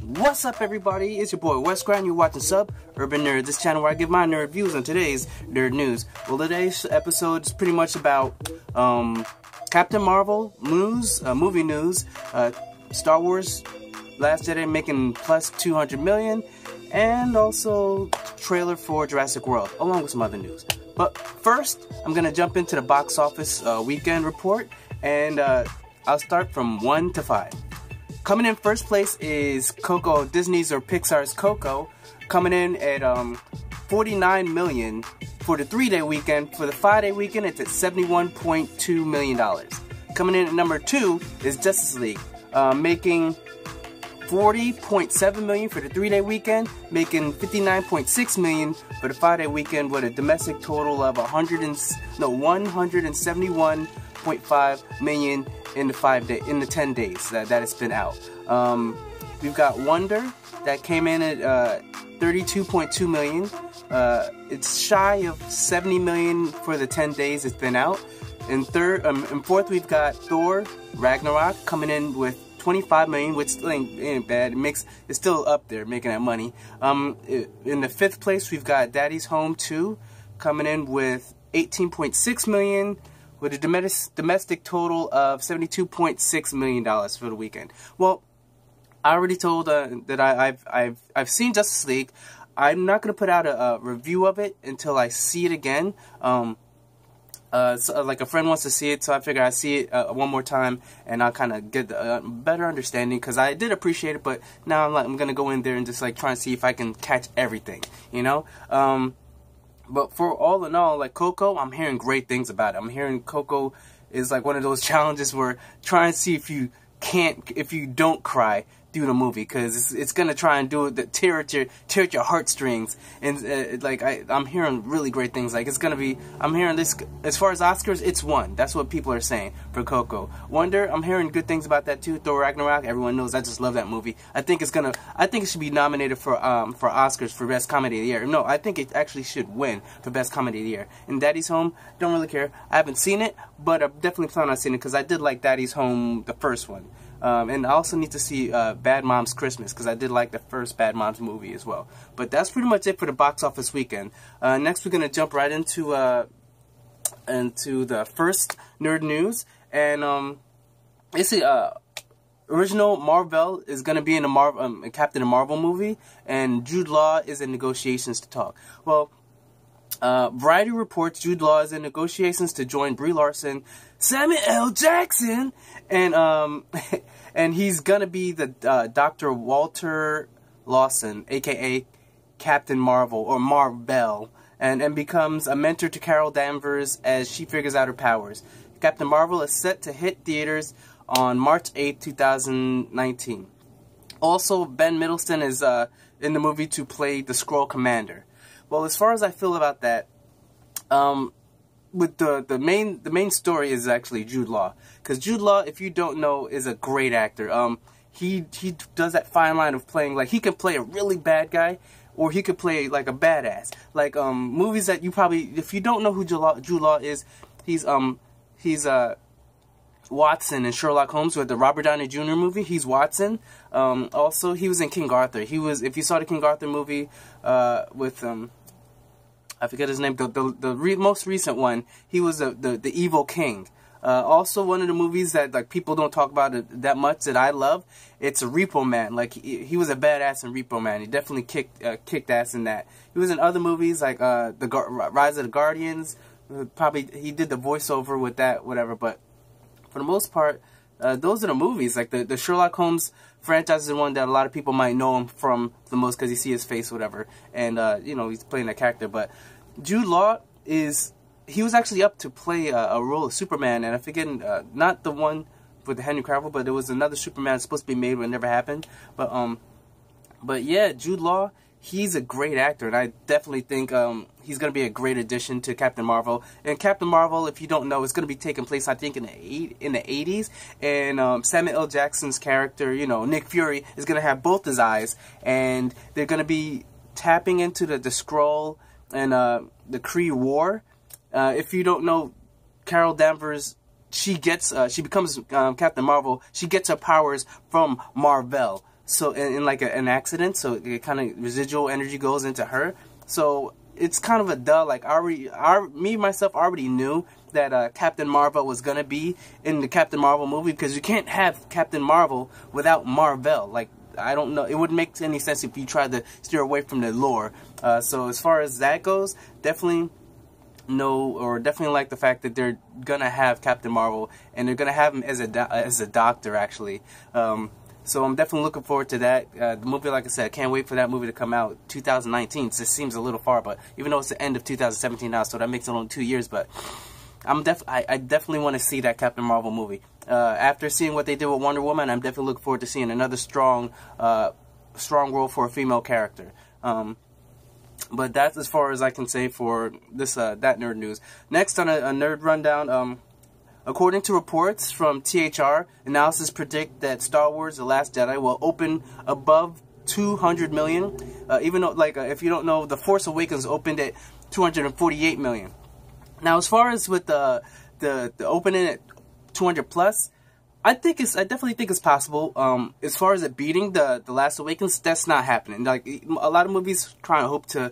What's up, everybody? It's your boy Wes Grind. You're watching Sub Urban Nerd, this channel where I give my nerd views on today's nerd news. Well, today's episode is pretty much about Captain Marvel news, movie news, Star Wars Last Jedi making plus 200 million, and also trailer for Jurassic World, along with some other news. But first, I'm gonna jump into the box office weekend report, and I'll start from 1 to 5. Coming in first place is Coco, Disney's or Pixar's Coco, coming in at 49 million for the 3-day weekend. For the 5-day weekend, it's at $71.2 million. Coming in at number 2 is Justice League, making 40.7 million for the 3-day weekend, making 59.6 million for the 5-day weekend, with a domestic total of 171.5 million in the 10 days that it's been out. We've got Wonder that came in at 32.2 million. It's shy of 70 million for the 10 days it's been out. In fourth, we've got Thor Ragnarok coming in with 25 million, which still ain't bad. It's still up there making that money. In the 5th place, we've got Daddy's Home 2 coming in with 18.6 million, with a domestic total of $72.6 million for the weekend. Well, I already told that I've seen Justice League. I'm not gonna put out a review of it until I see it again. So, like, a friend wants to see it, so I figure I'd see it one more time, and I'll kind of get a better understanding, because I did appreciate it, but now I'm gonna go in there and just like try and see if I can catch everything, you know. But for all in all, like Coco, I'm hearing great things about it. I'm hearing Coco is like one of those challenges where try and see if you don't cry through the movie, because it's gonna try and do it, tear at your heartstrings, and I'm hearing really great things. Like, it's gonna be, I'm hearing this as far as Oscars, it's won. That's what people are saying for Coco. Wonder, I'm hearing good things about that too. Thor Ragnarok, everyone knows I just love that movie. I think it should be nominated for Oscars for Best Comedy of the Year. No, I think it actually should win for Best Comedy of the Year. And Daddy's Home, don't really care. I haven't seen it, but I definitely plan on seeing it, because I did like Daddy's Home, the first one. And I also need to see Bad Moms Christmas, because I did like the first Bad Moms movie as well. But that's pretty much it for the box office weekend. Next, we're gonna jump right into the first nerd news, and it's the original Mar-Vell is gonna be in a Captain Marvel movie, and Jude Law is in negotiations to talk. Well, Variety reports Jude Law is in negotiations to join Brie Larson, Samuel L. Jackson, and and he's gonna be the Dr. Walter Lawson, aka Captain Marvel or Mar-Vell, and becomes a mentor to Carol Danvers as she figures out her powers. Captain Marvel is set to hit theaters on March 8, 2019. Also, Ben Mendelsohn is in the movie to play the Skrull Commander. Well, as far as I feel about that, with the main story is actually Jude Law, because Jude Law, if you don't know, is a great actor. He does that fine line of playing, like, he can play a really bad guy, or he could play like a badass. Like movies that you probably, if you don't know who Jude Law is, he's Watson in Sherlock Holmes, with the Robert Downey Jr. movie. He's Watson. Also, he was in King Arthur. He was, if you saw the King Arthur movie with I forget his name, the most recent one, he was the evil king. Also, one of the movies that like people don't talk about it that much that I love, it's a Repo Man. Like, he was a badass in Repo Man. He definitely kicked ass in that. He was in other movies like Rise of the Guardians. Probably he did the voiceover with that, whatever. But for the most part, those are the movies. Like the Sherlock Holmes franchise is the one that a lot of people might know him from the most, because you see his face, whatever, and you know, he's playing that character. But Jude Law he was actually up to play a role of Superman, and I forget, not the one with Henry Cavill, but there was another Superman supposed to be made, but it never happened. But yeah, Jude Law, he's a great actor, and I definitely think he's going to be a great addition to Captain Marvel. And Captain Marvel, if you don't know, is going to be taking place, I think, in the 80s. And Samuel L. Jackson's character, you know, Nick Fury, is going to have both his eyes, and they're going to be tapping into the Skrull and the Kree War. If you don't know, Carol Danvers, she becomes Captain Marvel. She gets her powers from Mar-Vell. so in like an accident, so it kind of residual energy goes into her. So it's kind of a duh. Like me myself already knew that Captain Mar-Vell was gonna be in the Captain Marvel movie, because you can't have Captain Marvel without Mar-Vell. Like, I don't know, it wouldn't make any sense if you tried to steer away from the lore. So as far as that goes, definitely definitely like the fact that they're gonna have Captain Marvel, and they're gonna have him as a doctor, actually. So I'm definitely looking forward to that. The movie, like I said, I can't wait for that movie to come out 2019. It just seems a little far, but even though it's the end of 2017 now, so that makes it only 2 years. But I definitely want to see that Captain Marvel movie. After seeing what they did with Wonder Woman, I'm definitely looking forward to seeing another strong role for a female character. But that's as far as I can say for this that nerd news. Next on a nerd rundown, according to reports from THR, analysis predict that Star Wars: The Last Jedi will open above 200 million. Even though, like, if you don't know, The Force Awakens opened at 248 million. Now, as far as with the opening at 200 plus, I definitely think it's possible. As far as it beating the Last Awakens, that's not happening. Like, a lot of movies try and hope to,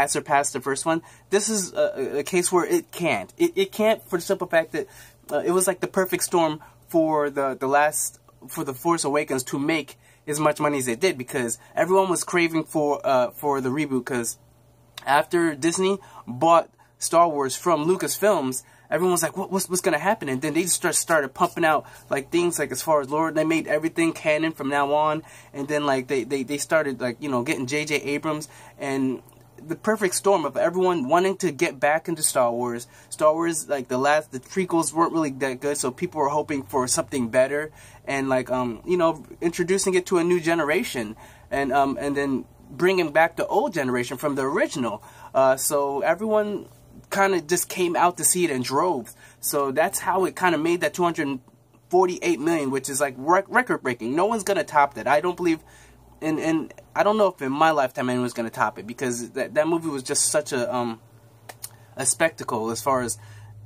surpass the first one. This is a case where it can't. It can't, for the simple fact that it was like the perfect storm for the Force Awakens to make as much money as it did, because everyone was craving for the reboot. Because after Disney bought Star Wars from Lucasfilms, everyone was like, what's going to happen? And then they just started pumping out like things like as far as lore. They made everything canon from now on. And then like they started like, getting J.J. Abrams, and the perfect storm of everyone wanting to get back into Star Wars. Star Wars, like the prequels weren't really that good, so people were hoping for something better, and like introducing it to a new generation, and then bringing back the old generation from the original. So everyone kind of just came out to see it in droves. So that's how it kind of made that 248 million, which is like record breaking. No one's gonna top that. I don't believe. And I don't know if in my lifetime anyone's going to top it, because that movie was just such a spectacle as far as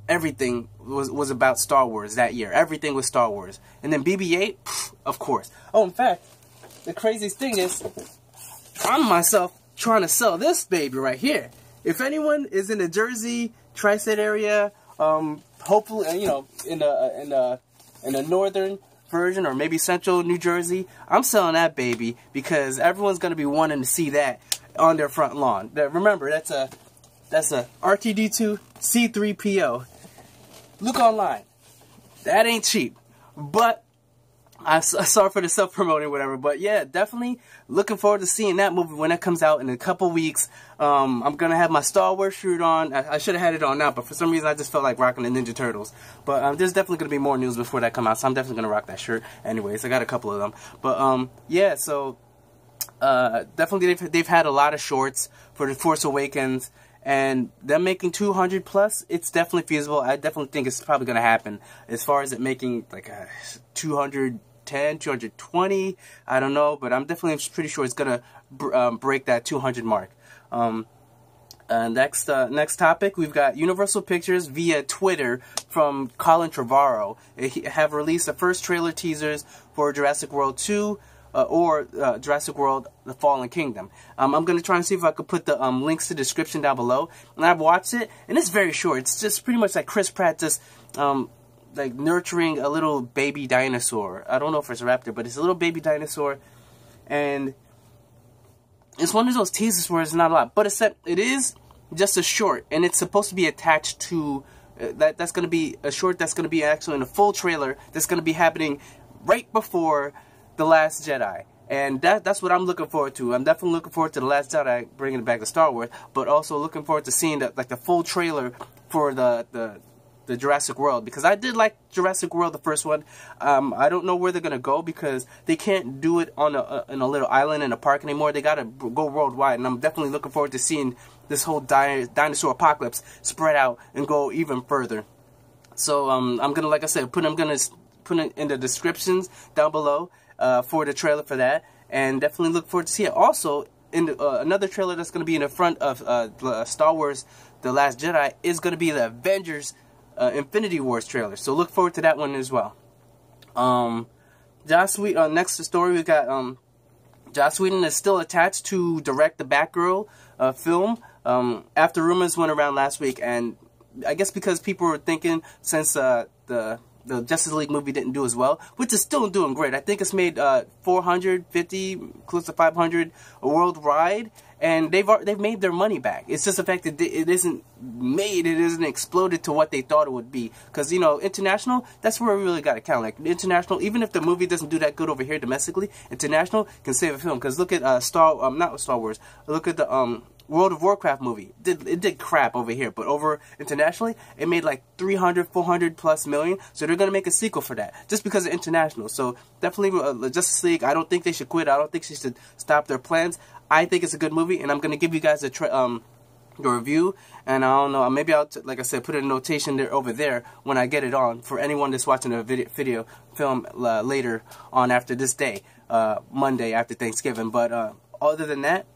everything was about Star Wars that year. Everything was Star Wars. And then BB-8, of course. Oh, in fact, the craziest thing is, I'm myself trying to sell this baby right here. If anyone is in the Jersey, Tri-State area, hopefully, in the northern version, or maybe central New Jersey, I'm selling that baby, because everyone's going to be wanting to see that on their front lawn. Remember, that's a R2-D2 C3PO. Look online. That ain't cheap. But I'm sorry for the self-promoting, whatever. But yeah, definitely looking forward to seeing that movie when it comes out in a couple weeks. I'm going to have my Star Wars shirt on. I should have had it on now, but for some reason I just felt like rocking the Ninja Turtles. But there's definitely going to be more news before that come out, so I'm definitely going to rock that shirt. Anyways, I got a couple of them. But yeah, so definitely they've had a lot of shorts for The Force Awakens. And them making 200 plus, it's definitely feasible. I definitely think it's probably going to happen. As far as it making like 210, 220, I don't know. But I'm definitely pretty sure it's going to break that 200 mark. Next topic, we've got Universal Pictures via Twitter from Colin Trevorrow. They have released the first trailer teasers for Jurassic World 2. Or Jurassic World The Fallen Kingdom. I'm going to try and see if I could put the links to the description down below. And I've watched it, and it's very short. It's just pretty much like Chris Pratt just like nurturing a little baby dinosaur. I don't know if it's a raptor, but it's a little baby dinosaur. And it's one of those teasers where it's not a lot. But it is just a short, and it's supposed to be attached to... that's going to be a short that's going to be actually in a full trailer that's going to be happening right before The Last Jedi. And that's what I'm looking forward to. I'm definitely looking forward to The Last Jedi, bringing it back to Star Wars, but also looking forward to seeing the full trailer for the Jurassic World, because I did like Jurassic World, the first one. I don't know where they're gonna go, because they can't do it on in a little island in a park anymore. They gotta go worldwide, and I'm definitely looking forward to seeing this whole dinosaur apocalypse spread out and go even further. So I'm gonna, like I said, I'm gonna put it in the descriptions down below. For the trailer for that, and definitely look forward to see it. Also, in another trailer that's going to be in the front of Star Wars The Last Jedi is going to be the Avengers Infinity Wars trailer, so look forward to that one as well. Next story we got Joss Whedon is still attached to direct the Batgirl film after rumors went around last week, and I guess because people were thinking since the Justice League movie didn't do as well, which is still doing great. I think it's made 450, close to 500 worldwide, and they've made their money back. It's just the fact that it isn't exploded to what they thought it would be. Because, you know, international, that's where we really got to count. Like, international, even if the movie doesn't do that good over here domestically, international can save a film. Because look at not Star Wars, look at the World of Warcraft movie. It did crap over here, but over internationally, it made like 300, 400 plus million. So they're gonna make a sequel for that, just because of international. So definitely, Justice League. I don't think they should quit. I don't think they should stop their plans. I think it's a good movie, and I'm gonna give you guys the review. And I don't know, maybe I'll like I said, put a notation there over there when I get it on for anyone that's watching the video film later on after this day, Monday after Thanksgiving. But other than that,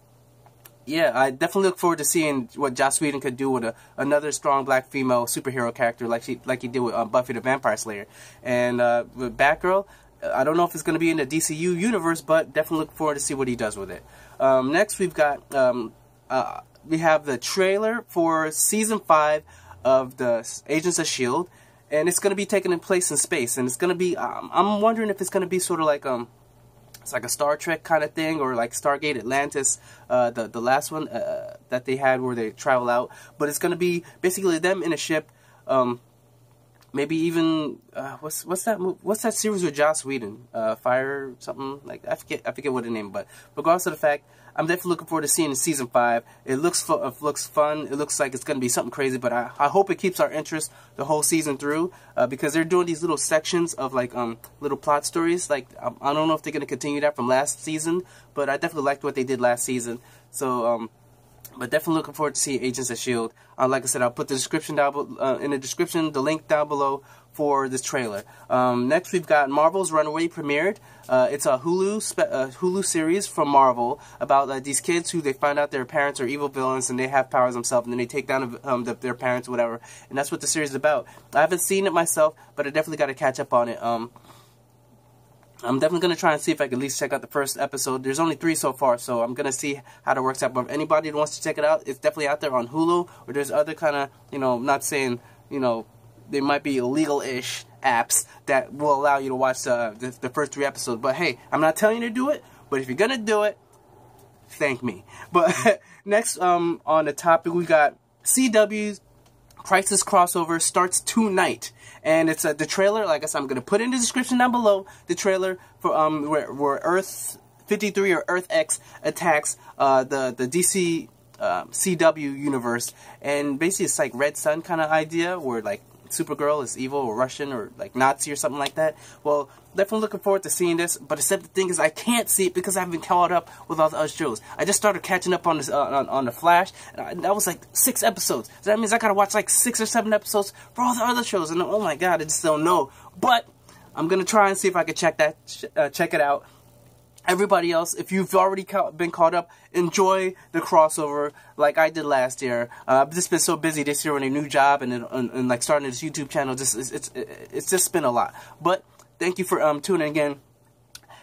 yeah, I definitely look forward to seeing what Joss Whedon could do with another strong black female superhero character like he did with Buffy the Vampire Slayer. And with Batgirl, I don't know if it's going to be in the DCU universe, but definitely look forward to see what he does with it. Next, we've got we have the trailer for Season 5 of the Agents of S.H.I.E.L.D., and it's going to be taking place in space, and it's going to be, I'm wondering if it's going to be sort of like, it's like a Star Trek kind of thing, or like Stargate Atlantis, the last one that they had where they travel out. But it's going to be basically them in a ship. Maybe even what's that series with Joss Whedon? Fire something like I forget what the name. But regardless of the fact, I'm definitely looking forward to seeing in Season 5. It looks fun. It looks like it's going to be something crazy. But I hope it keeps our interest the whole season through, because they're doing these little sections of like little plot stories. Like I don't know if they're going to continue that from last season, but I definitely liked what they did last season. So but definitely looking forward to seeing Agents of S.H.I.E.L.D. Like I said, I'll put the description down in the description, the link down below for this trailer. Next, we've got Mar-Vell's Runaway premiered. It's a Hulu series from Mar-Vell about these kids who they find out their parents are evil villains and they have powers themselves, and then they take down their parents, whatever. And that's what the series is about. I haven't seen it myself, but I definitely got to catch up on it. I'm definitely going to try and see if I can at least check out the first episode. There's only 3 so far, so I'm going to see how that works out. But if anybody that wants to check it out, it's definitely out there on Hulu, or there's other kind of, you know, not saying, you know, there might be illegal-ish apps that will allow you to watch the first 3 episodes. But hey, I'm not telling you to do it, but if you're going to do it, thank me. But next on the topic, we got CW's Crisis crossover starts tonight, and it's the trailer. Like I said, I'm gonna put in the description down below the trailer for where Earth 53 or Earth X attacks the DC CW universe, and basically it's like Red Sun kind of idea where like Supergirl is evil or Russian or like Nazi or something like that. Well, definitely looking forward to seeing this, but except the thing is I can't see it because I haven't been caught up with all the other shows. I just started catching up on this on the Flash, and that was like 6 episodes. So that means I gotta watch like 6 or 7 episodes for all the other shows, and oh my god, I just don't know. But I'm gonna try and see if I can check it out. Everybody else, if you've already been caught up, enjoy the crossover like I did last year. I've just been so busy this year on a new job and like starting this YouTube channel. It's just been a lot. But thank you for tuning in.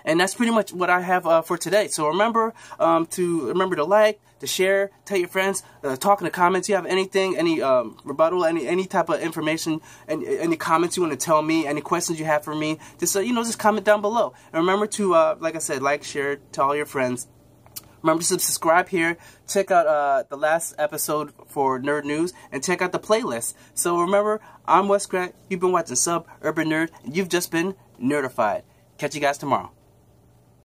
And that's pretty much what I have for today. So remember to like, to share, tell your friends, talk in the comments. You have anything, any rebuttal, any type of information, any comments you want to tell me, any questions you have for me, just just comment down below. And remember to like I said, like, share, tell all your friends. Remember to subscribe here. Check out the last episode for Nerd News, and check out the playlist. So remember, I'm Wes Grant. You've been watching Sub Urban Nerd, and you've just been nerdified. Catch you guys tomorrow.